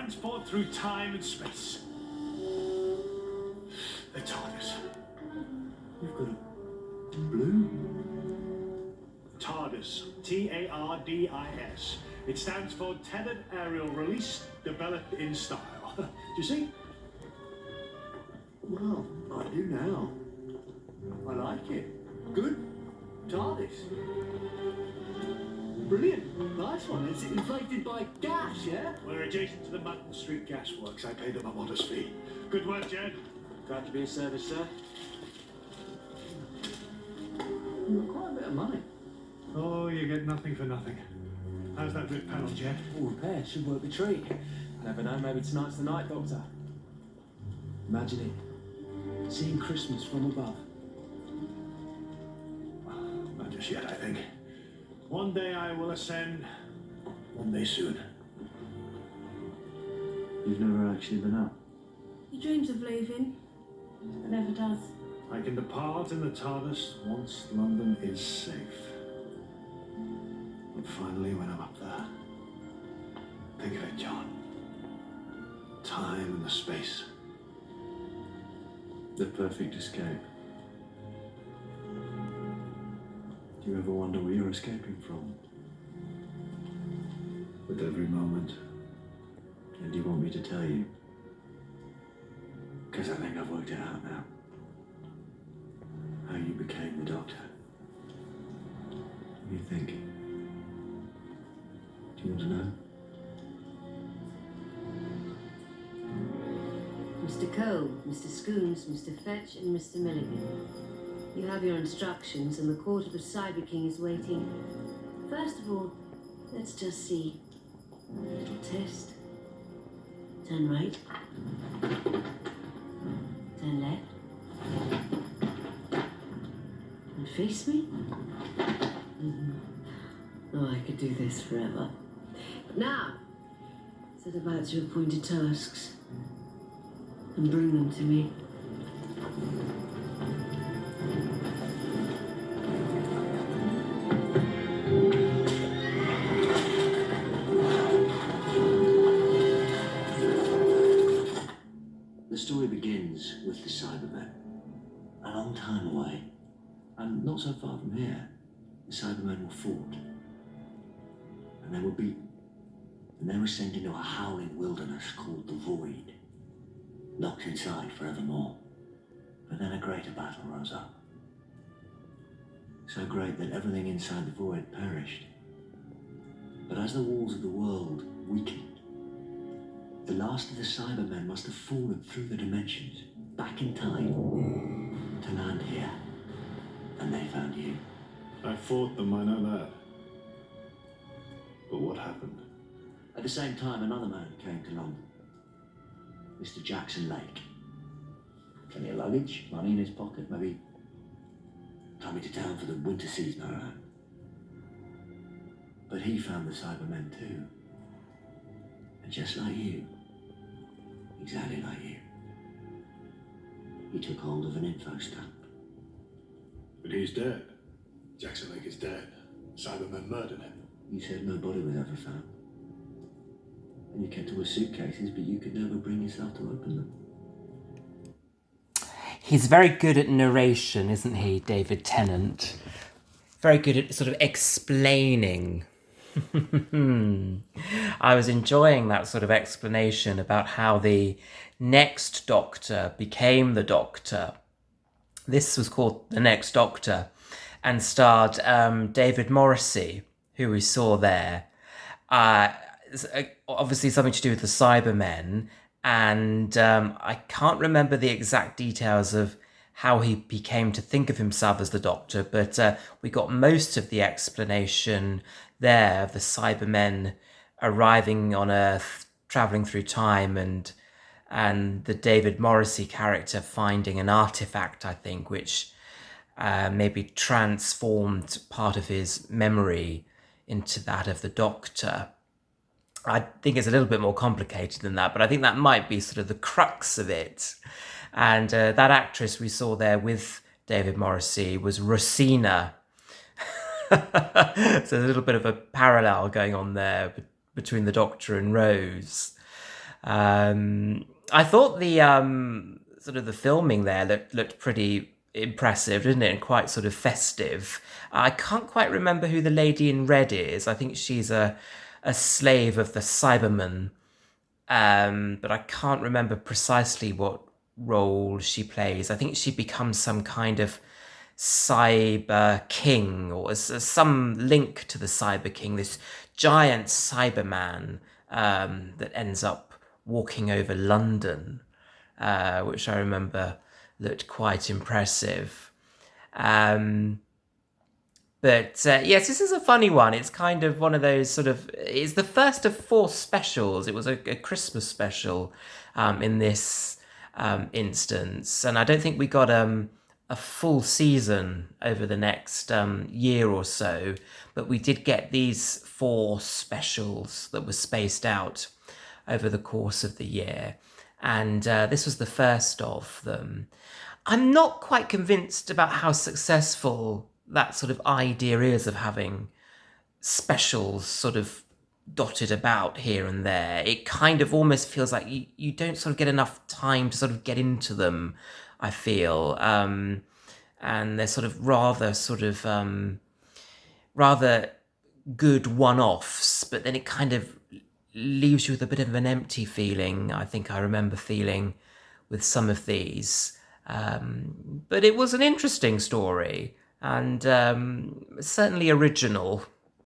transport through time and space. The TARDIS. You've got a blue. TARDIS. TARDIS. It stands for Tethered Aerial Release, Developed in Style. Do you see? Well, I do now. I like it. Good. TARDIS. Brilliant. Nice one. It's inflated by gas, yeah? We're adjacent to the Mutton Street Gas Works. I paid them a modest fee. Good work, Jed. Glad to be of service, sir. You've got quite a bit of money. Oh, you get nothing for nothing. How's that rip panel, Jed? All repaired. Should work the treat. Never know, maybe tonight's the night, Doctor. Imagine it. Seeing Christmas from above. Not just yet, I think. One day I will ascend. One day soon. You've never actually been up? He dreams of leaving, but never does. I can depart in the TARDIS once London is safe. But finally, when I'm up there, think of it, John. Time and the space. The perfect escape. Do you ever wonder where you're escaping from? With every moment. And do you want me to tell you? Because I think I've worked it out now. How you became the Doctor. What do you think? Do you want to know? Mr. Cole, Mr. Scoons, Mr. Fetch, and Mr. Milligan. You have your instructions, and the court of the Cyber King is waiting. First of all, let's just see. A little test. Turn right. Turn left. And face me. Oh, I could do this forever. But now, set about your appointed tasks and bring them to me. The story begins with the Cybermen. A long time away, and not so far from here, the Cybermen were fought. And they were beaten. And they were sent into a howling wilderness called the Void, locked inside forevermore. But then a greater battle rose up. So great that everything inside the Void perished. But as the walls of the world weakened, the last of the Cybermen must have fallen through the dimensions, back in time, to land here. And they found you. I fought them, I know that. But what happened? At the same time, another man came to London. Mr. Jackson Lake. Plenty of luggage, money in his pocket, maybe coming to town for the winter season, I don't know. But he found the Cybermen too. And just like you, exactly like you, he took hold of an info stamp. But he's dead. Jackson Lake is dead. Cybermen murdered him. You said no body was ever found. And you kept all the suitcases, but you could never bring yourself to open them. He's very good at narration, isn't he, David Tennant? Very good at sort of explaining. I was enjoying that sort of explanation about how the next Doctor became the Doctor. This was called The Next Doctor and starred David Morrissey, who we saw there. Obviously something to do with the Cybermen, and I can't remember the exact details of how he came to think of himself as the Doctor, but we got most of the explanation there of the Cybermen arriving on Earth, travelling through time, and the David Morrissey character finding an artifact, I think, which maybe transformed part of his memory into that of the Doctor. I think it's a little bit more complicated than that, but I think that might be sort of the crux of it. And that actress we saw there with David Morrissey was Rosina. So there's a little bit of a parallel going on there between the Doctor and Rose. I thought the sort of the filming there looked pretty impressive, didn't it? And quite sort of festive. I can't quite remember who the lady in red is. I think she's a slave of the Cybermen, but I can't remember precisely what role she plays. I think she becomes some kind of cyber king, or some link to the cyber king, this giant cyberman that ends up walking over London, which I remember looked quite impressive. But yes, this is a funny one. It's kind of one of those sort of. It's the first of 4 specials. It was a Christmas special in this instance, and I don't think we got a full season over the next year or so. But we did get these 4 specials that were spaced out over the course of the year, and this was the first of them. I'm not quite convinced about how successful that sort of idea is of having specials sort of dotted about here and there. It kind of almost feels like you don't sort of get enough time to sort of get into them, I feel. And they're sort of rather good one-offs, but then it kind of leaves you with a bit of an empty feeling. I think I remember feeling with some of these. But it was an interesting story, and certainly original.